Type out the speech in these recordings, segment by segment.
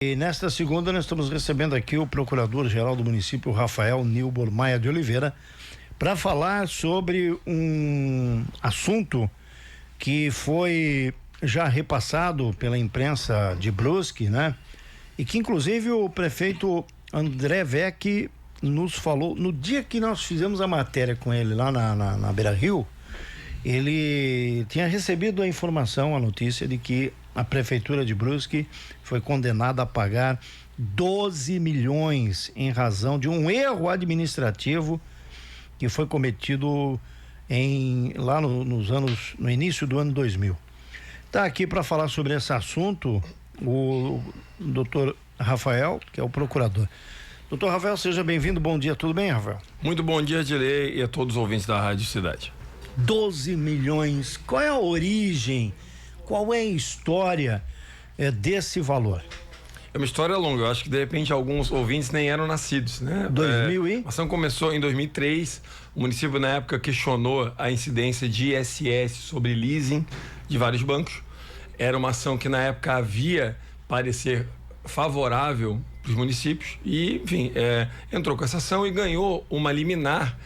E nesta segunda nós estamos recebendo aqui o Procurador-Geral do Município, Rafael Nilbor Maia de Oliveira, para falar sobre um assunto que foi já repassado pela imprensa de Brusque, né? E que inclusive o prefeito André Vecchi nos falou no dia que nós fizemos a matéria com ele lá na Beira Rio. Ele tinha recebido a informação, a notícia de que a prefeitura de Brusque foi condenada a pagar 12 milhões em razão de um erro administrativo que foi cometido no início do ano 2000. Está aqui para falar sobre esse assunto o doutor Rafael, que é o procurador. Doutor Rafael, seja bem-vindo, bom dia, tudo bem, Rafael? Muito bom dia, Dilei, e a todos os ouvintes da Rádio Cidade. 12 milhões, qual é a origem, qual é a história desse valor? É uma história longa, eu acho que de repente alguns ouvintes nem eram nascidos, né? 2000 e? A ação começou em 2003, o município na época questionou a incidência de ISS sobre leasing de vários bancos. Era uma ação que na época havia parecer favorável para os municípios e, enfim, entrou com essa ação e ganhou uma liminar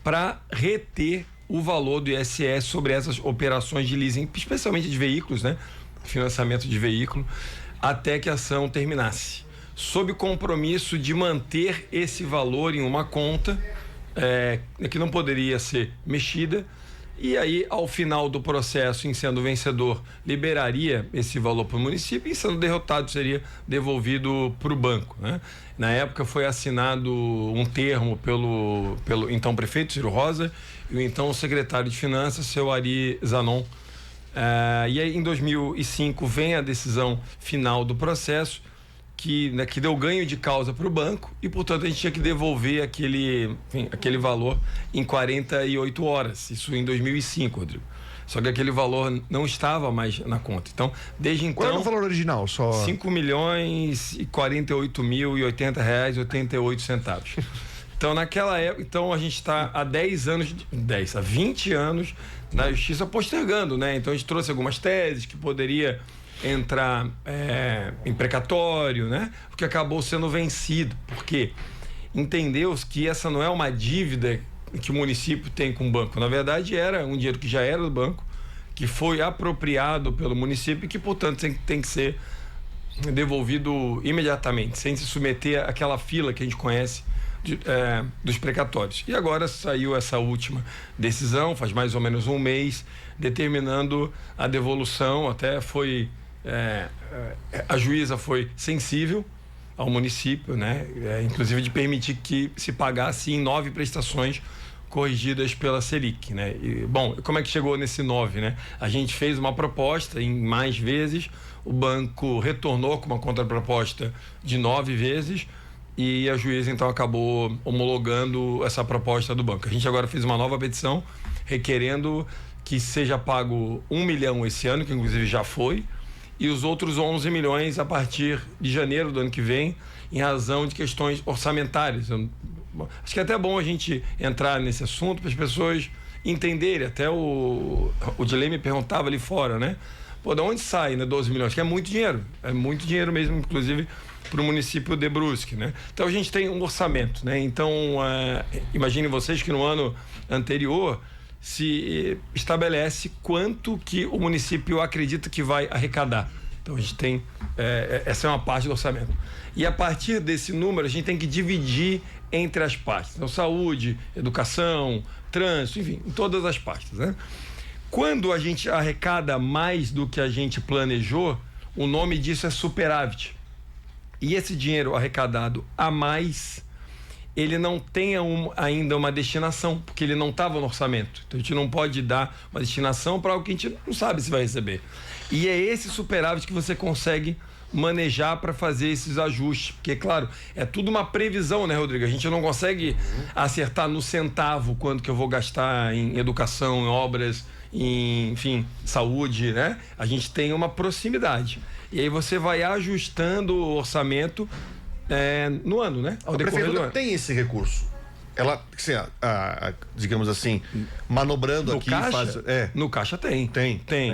para reter o valor do ISS sobre essas operações de leasing, especialmente de veículos, né? Financiamento de veículo, até que a ação terminasse, sob compromisso de manter esse valor em uma conta que não poderia ser mexida, e aí ao final do processo, em sendo vencedor, liberaria esse valor para o município e sendo derrotado seria devolvido para o banco, né? Na época foi assinado um termo pelo então prefeito Ciro Rosa e o então secretário de Finanças, seu Ari Zanon. E aí em 2005 vem a decisão final do processo que deu ganho de causa para o banco e, portanto, a gente tinha que devolver aquele valor em 48 horas, isso em 2005, Rodrigo. Só que aquele valor não estava mais na conta. Então, desde então... Qual era o valor original? Só... 5.040.800 Então, naquela época, a gente está há 20 anos na justiça postergando, né? Então, a gente trouxe algumas teses que poderia entrar em precatório, né? O que acabou sendo vencido, porque entendeu-se que essa não é uma dívida que o município tem com o banco. Na verdade, era um dinheiro que já era do banco, que foi apropriado pelo município e que, portanto, tem que ser devolvido imediatamente, sem se submeter àquela fila que a gente conhece dos precatórios. E agora saiu essa última decisão, faz mais ou menos um mês, determinando a devolução. Até foi a juíza foi sensível ao município, né? Inclusive de permitir que se pagasse em 9 prestações corrigidas pela Selic, né? E, bom, como é que chegou nesse 9, né? A gente fez uma proposta em mais vezes, o banco retornou com uma contraproposta de 9 vezes e a juíza então acabou homologando essa proposta do banco. A gente agora fez uma nova petição requerendo que seja pago 1 milhão esse ano, que inclusive já foi, e os outros 11 milhões a partir de janeiro do ano que vem, em razão de questões orçamentárias. Acho que é até bom a gente entrar nesse assunto para as pessoas entenderem. Até o Dilei me perguntava ali fora, né? Pô, de onde sai, né, 12 milhões? Que é muito dinheiro mesmo, inclusive para o município de Brusque, né? Então a gente tem um orçamento, né? Então imaginem vocês que no ano anterior se estabelece quanto que o município acredita que vai arrecadar. Então a gente tem, essa é uma parte do orçamento. E a partir desse número a gente tem que dividir entre as partes. Então saúde, educação, trânsito, enfim, em todas as partes, né? Quando a gente arrecada mais do que a gente planejou, o nome disso é superávit. E esse dinheiro arrecadado a mais, ele não tem ainda uma destinação, porque ele não estava no orçamento. Então a gente não pode dar uma destinação para algo que a gente não sabe se vai receber. E é esse superávit que você consegue manejar para fazer esses ajustes, porque, claro, é tudo uma previsão, né, Rodrigo? A gente não consegue acertar no centavo quanto que eu vou gastar em educação, em obras, em, enfim, saúde, né? A gente tem uma proximidade. E aí você vai ajustando o orçamento no ano, né? A prefeitura tem esse recurso. ela, assim, digamos assim, manobrando no aqui caixa, no caixa tem.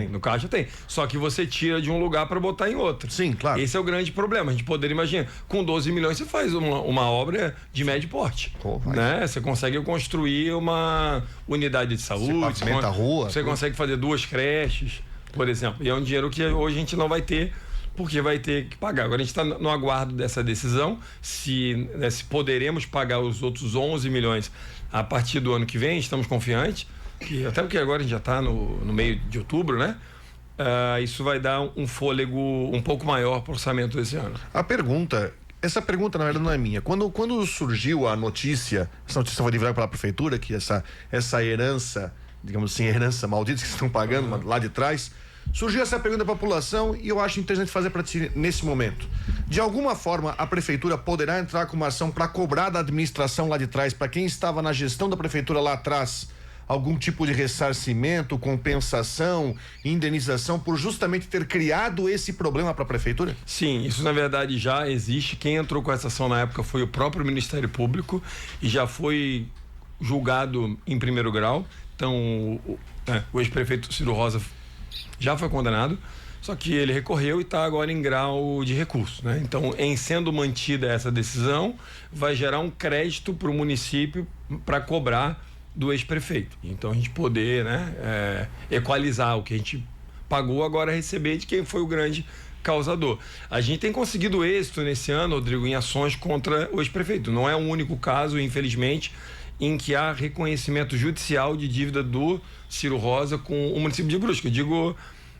No caixa tem. Só que você tira de um lugar para botar em outro. Sim, claro. Esse é o grande problema. A gente poderia imaginar, com 12 milhões você faz uma obra de médio porte. Né? Você consegue construir uma unidade de saúde. Você pavimenta a rua. Você consegue fazer 2 creches, por exemplo. E é um dinheiro que hoje a gente não vai ter, porque vai ter que pagar. Agora a gente está no aguardo dessa decisão, se poderemos pagar os outros 11 milhões a partir do ano que vem. Estamos confiantes, até porque agora a gente já está no meio de outubro, né? Isso vai dar um fôlego um pouco maior para o orçamento desse ano. Essa pergunta na verdade não é minha. Quando surgiu a notícia, essa notícia foi divulgada pela prefeitura, que essa herança, digamos assim, herança maldita que estão pagando lá de trás, surgiu essa pergunta da população e eu acho interessante fazer para ti nesse momento. De alguma forma, a prefeitura poderá entrar com uma ação para cobrar da administração lá de trás, para quem estava na gestão da prefeitura lá atrás, algum tipo de ressarcimento, compensação, indenização, por justamente ter criado esse problema para a prefeitura? Sim, isso na verdade já existe. Quem entrou com essa ação na época foi o próprio Ministério Público e já foi julgado em primeiro grau. Então, o ex-prefeito Ciro Rosa já foi condenado, só que ele recorreu e está agora em grau de recurso, né? Então, em sendo mantida essa decisão, vai gerar um crédito para o município para cobrar do ex-prefeito. Então, a gente poder, equalizar o que a gente pagou, agora receber de quem foi o grande causador. A gente tem conseguido êxito nesse ano, Rodrigo, em ações contra o ex-prefeito. Não é o único caso, infelizmente, em que há reconhecimento judicial de dívida do Ciro Rosa com o município de Brusque. Eu digo,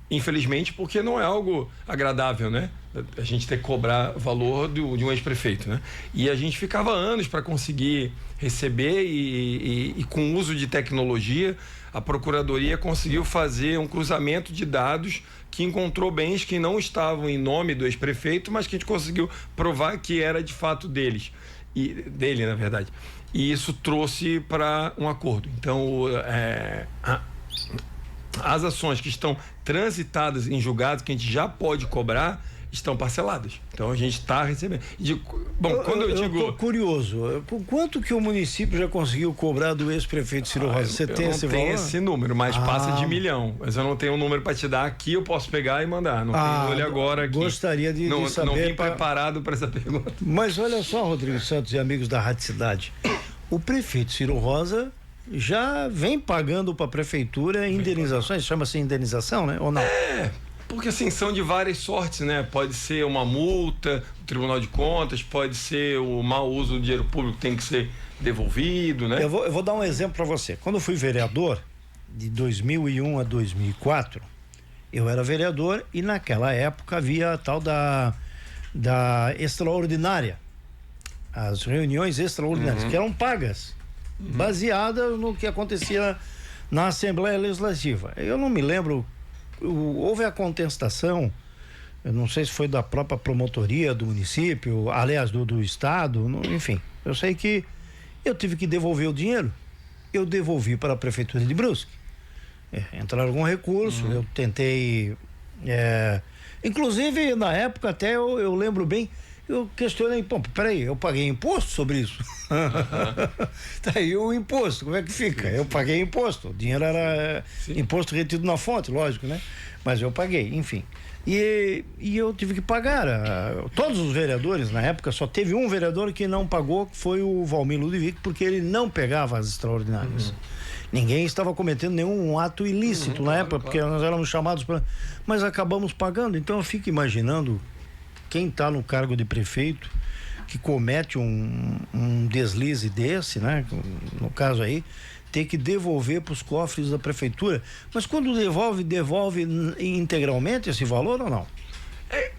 infelizmente, porque não é algo agradável, né? A gente ter que cobrar valor de um ex-prefeito, né? E a gente ficava anos para conseguir receber e com o uso de tecnologia, a Procuradoria conseguiu fazer um cruzamento de dados que encontrou bens que não estavam em nome do ex-prefeito, mas que a gente conseguiu provar que era de fato dele, na verdade. E isso trouxe para um acordo. Então, as ações que estão transitadas em julgados, que a gente já pode cobrar, estão parceladas. Então, a gente está recebendo. Quando eu digo... Eu tô curioso. Quanto que o município já conseguiu cobrar do ex-prefeito Ciro Rosa? Você tem esse valor? Eu não tenho esse número, mas passa de 1 milhão. Mas eu não tenho um número para te dar aqui, eu posso pegar e mandar. Não tenho ele agora aqui. Gostaria de saber. Não vim preparado para essa pergunta. Mas olha só, Rodrigo Santos e amigos da Rádio Cidade. O prefeito Ciro Rosa já vem pagando para a prefeitura indenizações, chama-se indenização, né? Ou não? Porque assim, são de várias sortes, né? Pode ser uma multa do Tribunal de Contas, pode ser o mau uso do dinheiro público que tem que ser devolvido, né? Eu vou dar um exemplo para você. Quando eu fui vereador, de 2001 a 2004, eu era vereador e naquela época havia a tal da extraordinária. As reuniões extraordinárias, que eram pagas, baseadas no que acontecia na Assembleia Legislativa. Eu não me lembro, houve a contestação, eu não sei se foi da própria promotoria do município, aliás, do estado, enfim. Eu sei que eu tive que devolver o dinheiro, eu devolvi para a prefeitura de Brusque. Entraram com recurso, eu tentei, inclusive na época até eu lembro bem, eu questionei, peraí, eu paguei imposto sobre isso? Tá aí o imposto, como é que fica? Eu paguei imposto, o dinheiro era imposto retido na fonte, lógico, né? Mas eu paguei, enfim. E eu tive que pagar. Todos os vereadores, na época, só teve um vereador que não pagou, que foi o Valmir Ludwig, porque ele não pegava as extraordinárias. Ninguém estava cometendo nenhum ato ilícito na época, porque nós éramos chamados para... Mas acabamos pagando, então eu fico imaginando quem está no cargo de prefeito que comete um deslize desse, né? No caso aí, ter que devolver para os cofres da prefeitura. Mas quando devolve integralmente esse valor ou não?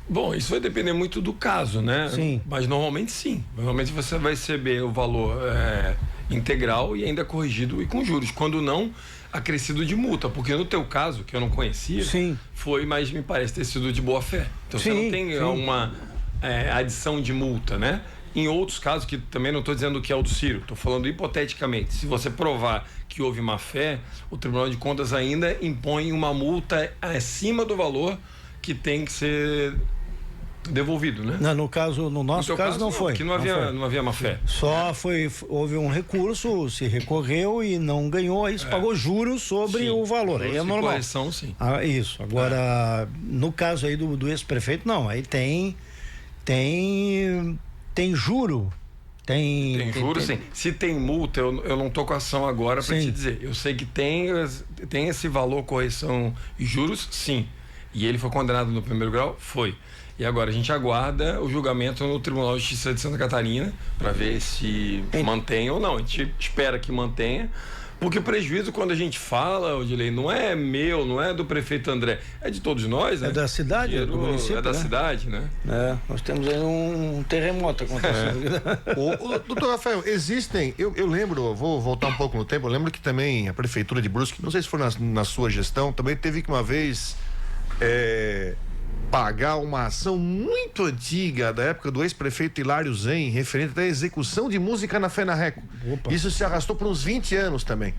Bom, isso vai depender muito do caso, né? Sim. Mas normalmente sim. Normalmente você vai receber o valor integral e ainda corrigido e com juros. Quando não, acrescido de multa, porque no teu caso, que eu não conhecia, foi, mas me parece ter sido de boa fé. Então você não tem uma adição de multa, né? Em outros casos, que também não estou dizendo que é o do Ciro, estou falando hipoteticamente, se você provar que houve má fé, o Tribunal de Contas ainda impõe uma multa acima do valor que tem que ser devolvido, né? Não, no nosso caso não foi. Que não havia má fé. Só houve um recurso, se recorreu e não ganhou, isso pagou juros sobre o valor. Aí é normal. Correção, sim. Isso. Agora, no caso aí do ex-prefeito, não. Aí tem juro. Tem juros, sim. Se tem multa, eu não tô com ação agora para te dizer. Eu sei que tem esse valor, correção e juros, sim. E ele foi condenado no primeiro grau? Foi. E agora a gente aguarda o julgamento no Tribunal de Justiça de Santa Catarina para ver se mantém ou não. A gente espera que mantenha, porque o prejuízo, quando a gente fala, Odilei, não é meu, não é do prefeito André, é de todos nós, né? É da cidade, do município, é da cidade, né? Nós temos aí um terremoto acontecendo. Doutor Rafael, existem, eu lembro, vou voltar um pouco no tempo, eu lembro que também a prefeitura de Brusque, não sei se foi na sua gestão, também teve que uma vez pagar uma ação muito antiga da época do ex-prefeito Hilário Zen, referente à execução de música na FENARRECO. Isso se arrastou por uns 20 anos também.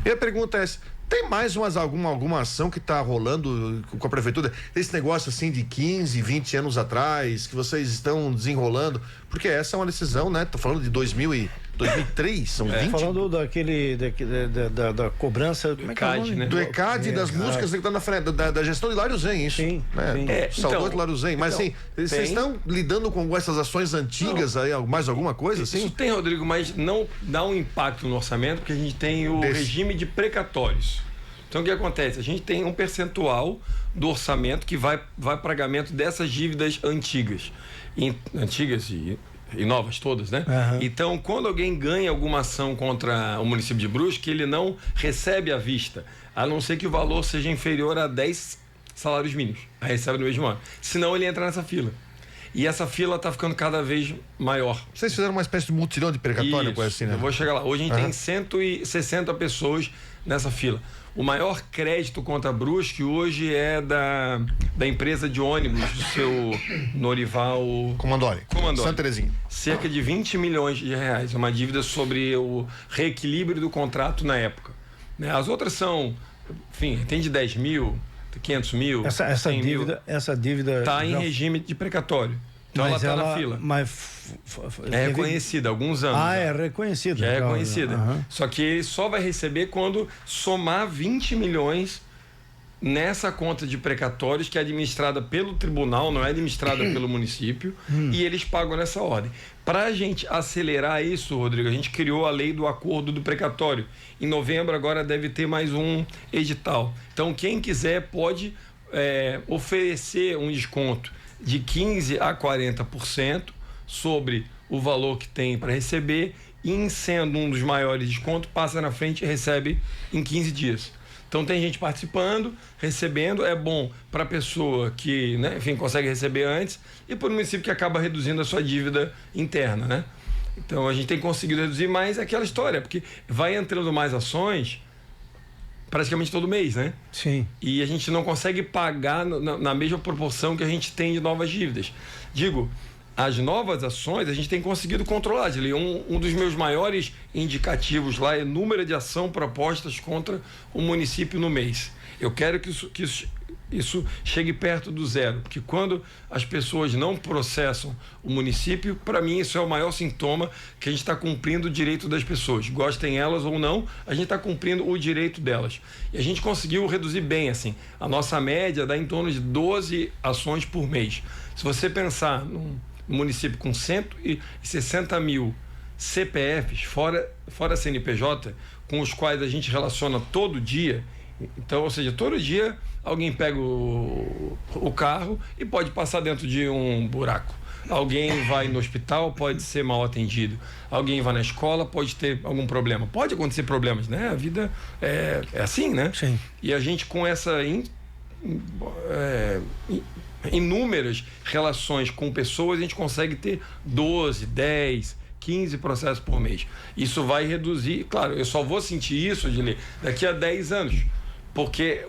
E a pergunta é essa: tem mais alguma ação que está rolando com a prefeitura? Esse negócio assim de 15, 20 anos atrás, que vocês estão desenrolando? Porque essa é uma decisão, né? Tô falando de 2003, são 20. Falando da cobrança do ECAD, né? Do ECAD, das músicas que estão na frente, da gestão de Hilário Zen, isso. Sim, né? Saudoso Hilário Zen. Mas assim, vocês estão lidando com essas ações antigas aí, mais alguma coisa assim? Isso tem, Rodrigo, mas não dá um impacto no orçamento, porque a gente tem o regime de precatórios. Então o que acontece? A gente tem um percentual do orçamento que vai pagamento dessas dívidas antigas. Antigas e novas todas, né? Uhum. Então, quando alguém ganha alguma ação contra o município de Brusque, ele não recebe à vista, a não ser que o valor seja inferior a 10 salários mínimos. Aí recebe no mesmo ano. Senão ele entra nessa fila. E essa fila está ficando cada vez maior. Vocês fizeram uma espécie de mutirão de precatório, coisa assim, né? Eu vou chegar lá. Hoje a gente tem 160 pessoas nessa fila. O maior crédito contra Brusque hoje é da empresa de ônibus do seu Norival Comandori. Santa Terezinha. Cerca de 20 milhões de reais. Uma dívida sobre o reequilíbrio do contrato na época. Né? As outras são, enfim, tem de 10 mil, 500 mil, essa dívida está em regime de precatório. Então ela está na fila. É reconhecida há alguns anos. É reconhecida. Já é reconhecida. Uhum. Só que ele só vai receber quando somar 20 milhões nessa conta de precatórios, que é administrada pelo tribunal, não é administrada pelo município, e eles pagam nessa ordem. Para a gente acelerar isso, Rodrigo, a gente criou a lei do acordo do precatório. Em novembro agora deve ter mais um edital. Então quem quiser pode oferecer um desconto de 15% a 40% sobre o valor que tem para receber, e sendo um dos maiores descontos, passa na frente e recebe em 15 dias. Então tem gente participando, recebendo, é bom para a pessoa que, né, enfim, consegue receber antes, e para o município que acaba reduzindo a sua dívida interna, né? Então a gente tem conseguido reduzir mais aquela história, porque vai entrando mais ações praticamente todo mês, né? Sim. E a gente não consegue pagar na mesma proporção que a gente tem de novas dívidas. Digo, as novas ações a gente tem conseguido controlar. Um dos meus maiores indicativos lá é o número de ação propostas contra o município no mês. Eu quero que isso chegue perto do zero, porque quando as pessoas não processam o município, para mim isso é o maior sintoma que a gente está cumprindo o direito das pessoas. Gostem elas ou não, a gente está cumprindo o direito delas. E a gente conseguiu reduzir bem, assim. A nossa média dá em torno de 12 ações por mês. Se você pensar num município com 160 mil CPFs, fora CNPJ, com os quais a gente relaciona todo dia, então, ou seja, todo dia alguém pega o carro e pode passar dentro de um buraco. Alguém vai no hospital, pode ser mal atendido. Alguém vai na escola, pode ter algum problema. Pode acontecer problemas, né? A vida é assim, né? Sim. E a gente, com essa inúmeras relações com pessoas, a gente consegue ter 12, 10, 15 processos por mês. Isso vai reduzir, claro, eu só vou sentir isso, Dili, daqui a 10 anos. Porque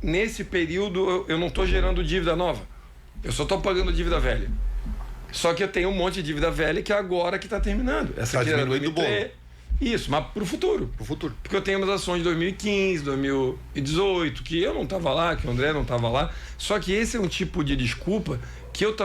nesse período eu não estou gerando dívida nova. Eu só estou pagando dívida velha. Só que eu tenho um monte de dívida velha que é agora que está terminando. Essa aqui era 2003. Isso, mas para o futuro. Pro futuro. Porque eu tenho umas ações de 2015, 2018, que eu não estava lá, que o André não estava lá. Só que esse é um tipo de desculpa que eu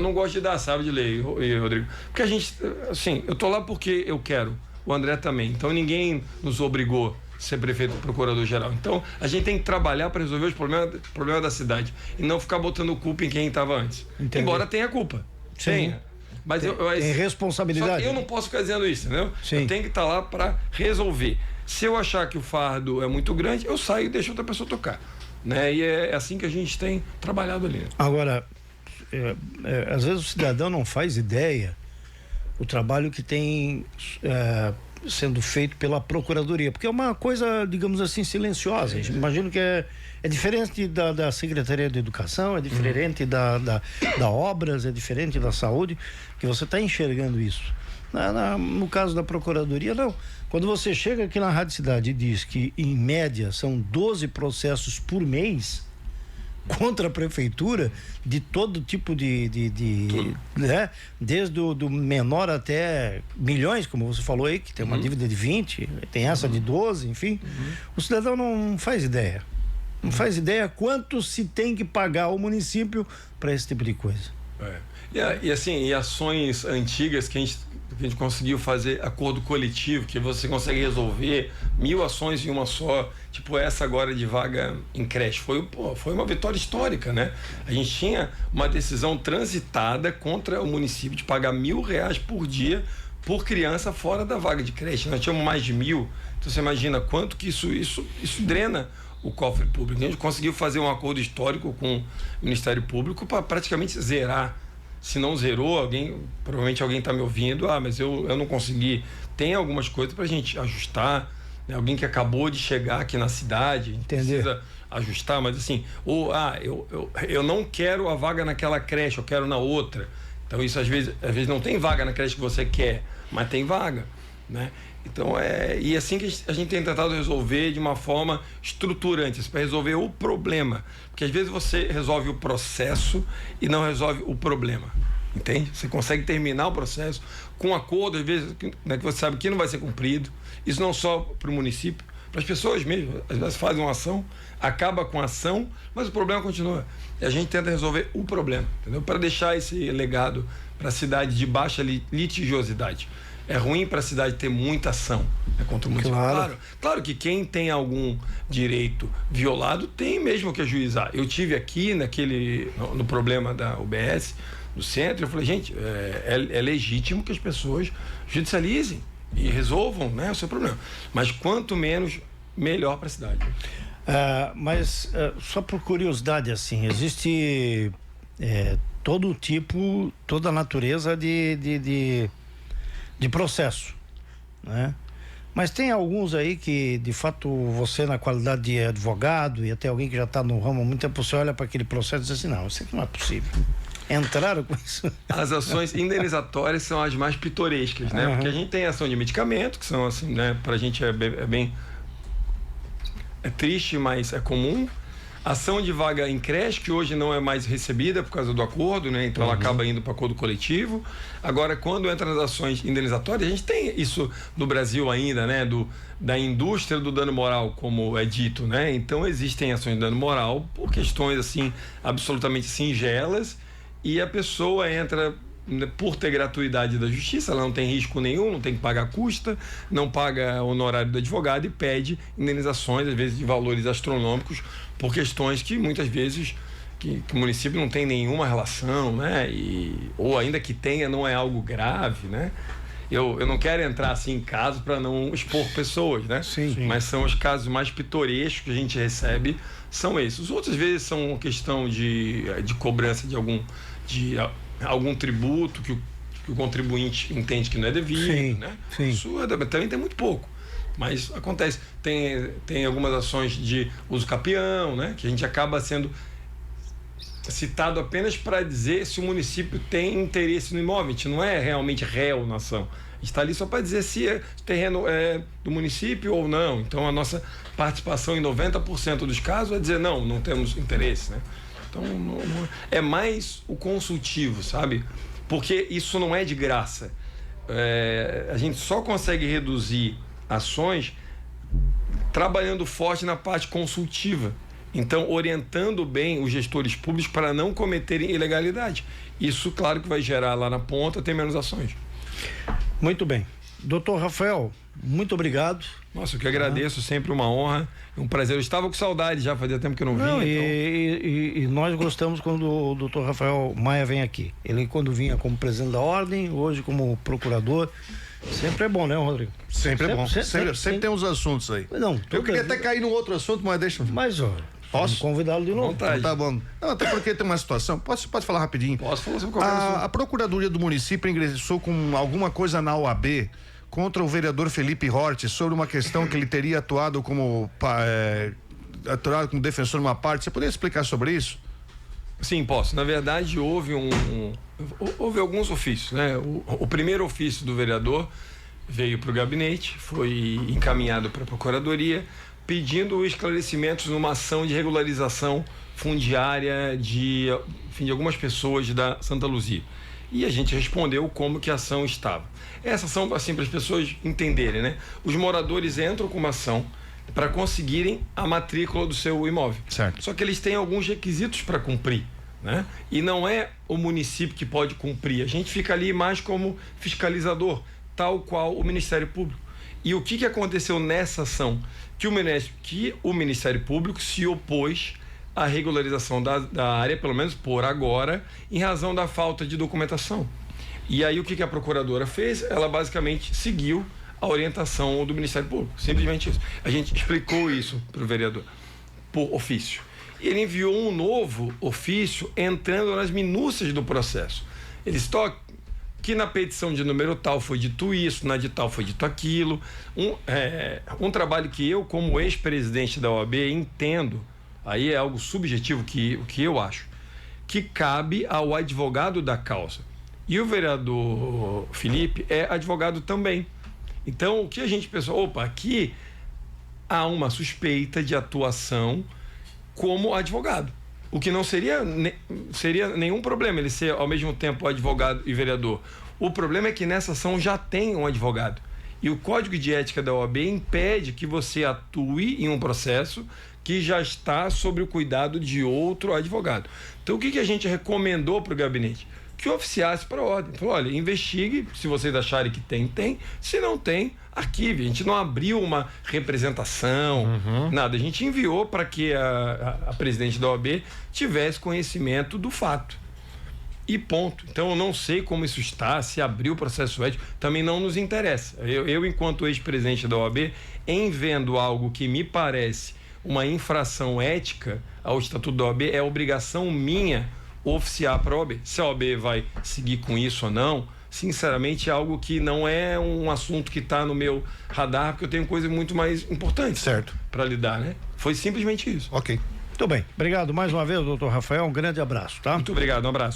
não gosto de dar, sabe, de lei, Rodrigo? Porque a gente, assim, eu tô lá porque eu quero, o André também, então ninguém nos obrigou a ser prefeito ou procurador-geral. Então, a gente tem que trabalhar para resolver os problemas da cidade e não ficar botando culpa em quem estava antes. Entendi. Embora tenha culpa. Sim. Tenha. Mas tem responsabilidade. Só que eu não posso ficar dizendo isso, entendeu? Sim. Eu tenho que estar lá para resolver. Se eu achar que o fardo é muito grande, eu saio e deixo outra pessoa tocar. Né? E é assim que a gente tem trabalhado ali. Agora, às vezes o cidadão não faz ideia o trabalho que tem sendo feito pela Procuradoria, porque é uma coisa, digamos assim, silenciosa. Imagino que é diferente da Secretaria de Educação, é diferente da Obras, é diferente da Saúde, que você está enxergando isso. No caso da Procuradoria, não. Quando você chega aqui na Rádio Cidade e diz que, em média, são 12 processos por mês contra a prefeitura, de todo tipo né? Desde o menor até milhões, como você falou aí, que tem uma dívida de 20, tem essa de 12, enfim. O cidadão não faz ideia. Não faz ideia quanto se tem que pagar ao município para esse tipo de coisa. E assim, ações antigas que a gente conseguiu fazer acordo coletivo, que você consegue resolver 1000 ações em uma só, tipo essa agora de vaga em creche, foi uma vitória histórica, né? A gente tinha uma decisão transitada contra o município de pagar R$1.000 por dia por criança fora da vaga de creche. Nós tínhamos mais de 1000, então você imagina quanto que isso drena o cofre público. A gente conseguiu fazer um acordo histórico com o Ministério Público para praticamente zerar. Se não zerou, provavelmente alguém está me ouvindo, mas eu não consegui. Tem algumas coisas para a gente ajustar, né? Alguém que acabou de chegar aqui na cidade, a gente precisa ajustar, mas assim, eu não quero a vaga naquela creche, eu quero na outra. Então isso às vezes não tem vaga na creche que você quer, mas tem vaga, né? Então e assim que a gente tem tentado resolver de uma forma estruturante, para resolver o problema, porque às vezes você resolve o processo e não resolve o problema, entende? Você consegue terminar o processo com acordo, às vezes, né, que você sabe que não vai ser cumprido, isso não só para o município, para as pessoas mesmo, às vezes fazem uma ação, acaba com a ação, mas o problema continua, e a gente tenta resolver o problema, entendeu? Para deixar esse legado para a cidade de baixa litigiosidade. É ruim para a cidade ter muita ação, né, contra o município. Claro que quem tem algum direito violado tem mesmo que ajuizar. Eu tive aqui no problema da UBS, no centro, eu falei, gente, é legítimo que as pessoas judicializem e resolvam, né, o seu problema. Mas quanto menos, melhor para a cidade. Mas só por curiosidade, assim, existe toda a natureza de processo, né? Mas tem alguns aí que, de fato, você na qualidade de advogado e até alguém que já está no ramo há muito tempo, você olha para aquele processo e diz assim, não, isso aqui não é possível. Entraram com isso? As ações indenizatórias são as mais pitorescas, né? Porque a gente tem ação de medicamento, que são assim, né? Pra gente é triste, mas é comum. Ação de vaga em creche, que hoje não é mais recebida por causa do acordo, né? Então ela acaba indo para acordo coletivo. Agora, quando entra nas ações indenizatórias, a gente tem isso no Brasil ainda, né? Da indústria do dano moral, como é dito, né? Então existem ações de dano moral por questões assim absolutamente singelas e a pessoa entra por ter gratuidade da justiça, ela não tem risco nenhum, não tem que pagar custa, não paga honorário do advogado e pede indenizações, às vezes de valores astronômicos, por questões que muitas vezes que o município não tem nenhuma relação, né? Ou ainda que tenha, não é algo grave, né? Eu não quero entrar assim em casos para não expor pessoas, né? Sim. Mas são os casos mais pitorescos que a gente recebe, são esses. Os outros, às vezes, são uma questão de cobrança de algum tributo que o contribuinte entende que não é devido, né? Sim. Isso também tem muito pouco, mas acontece. Tem algumas ações de uso capião, né? Que a gente acaba sendo citado apenas para dizer se o município tem interesse no imóvel. A gente não é realmente réu na ação. A gente está ali só para dizer se o terreno é do município ou não. Então a nossa participação em 90% dos casos é dizer não temos interesse, né? Então, é mais o consultivo, sabe? Porque isso não é de graça. A gente só consegue reduzir ações trabalhando forte na parte consultiva. Então, orientando bem os gestores públicos para não cometerem ilegalidade. Isso, claro, que vai gerar lá na ponta, ter menos ações. Muito bem. Doutor Rafael, muito obrigado. Nossa, eu que agradeço, sempre uma honra, um prazer. Eu estava com saudade já, fazia tempo que eu não vinha. E nós gostamos quando o doutor Rafael Maia vem aqui. Ele, quando vinha como presidente da ordem, hoje como procurador, sempre é bom, né, Rodrigo? Sempre é bom. Sempre tem uns assuntos aí. Não, eu queria até cair num outro assunto, mas deixa. Mas, ó, posso convidá-lo de novo? Então, tá bom. Não, até porque tem uma situação. Pode falar rapidinho? Posso falar sobre qualquer assunto. A Procuradoria do município ingressou com alguma coisa na OAB contra o vereador Felipe Hort sobre uma questão que ele teria atuado como defensor de uma parte. Você poderia explicar sobre isso? Sim, posso. Na verdade, houve alguns ofícios, né? O primeiro ofício do vereador veio para o gabinete, foi encaminhado para a Procuradoria, pedindo esclarecimentos numa ação de regularização fundiária de algumas pessoas da Santa Luzia. E a gente respondeu como que a ação estava. Essa ação, assim, para as pessoas entenderem, né? Os moradores entram com uma ação para conseguirem a matrícula do seu imóvel. Certo. Só que eles têm alguns requisitos para cumprir, né? E não é o município que pode cumprir. A gente fica ali mais como fiscalizador, tal qual o Ministério Público. E o que aconteceu nessa ação? Que o Ministério Público se opôs à regularização da área, pelo menos por agora, em razão da falta de documentação. E aí o que a procuradora fez? Ela basicamente seguiu a orientação do Ministério Público, simplesmente isso. A gente explicou isso para o vereador, por ofício. Ele enviou um novo ofício entrando nas minúcias do processo. Ele disse que na petição de número tal foi dito isso, na de tal foi dito aquilo. Um trabalho que eu, como ex-presidente da OAB, entendo, aí é algo subjetivo que eu acho, que cabe ao advogado da causa. E o vereador Felipe é advogado também. Então, o que a gente pensou? Aqui há uma suspeita de atuação como advogado. O que não seria nenhum problema ele ser, ao mesmo tempo, advogado e vereador. O problema é que nessa ação já tem um advogado. E o Código de Ética da OAB impede que você atue em um processo que já está sob o cuidado de outro advogado. Então, o que a gente recomendou para o gabinete? Que oficiasse para a ordem. Falou, olha, investigue, se vocês acharem que tem. Se não tem, arquive. A gente não abriu uma representação, nada. A gente enviou para que a presidente da OAB tivesse conhecimento do fato. E ponto. Então, eu não sei como isso está, se abriu o processo ético, também não nos interessa. Eu enquanto ex-presidente da OAB, em vendo algo que me parece uma infração ética ao Estatuto da OAB, é obrigação minha oficiar para a OAB. Se a OAB vai seguir com isso ou não, sinceramente, é algo que não é um assunto que está no meu radar, porque eu tenho coisas muito mais importantes para lidar, né? Foi simplesmente isso. Ok. Muito bem. Obrigado mais uma vez, doutor Rafael. Um grande abraço, tá? Muito obrigado, um abraço.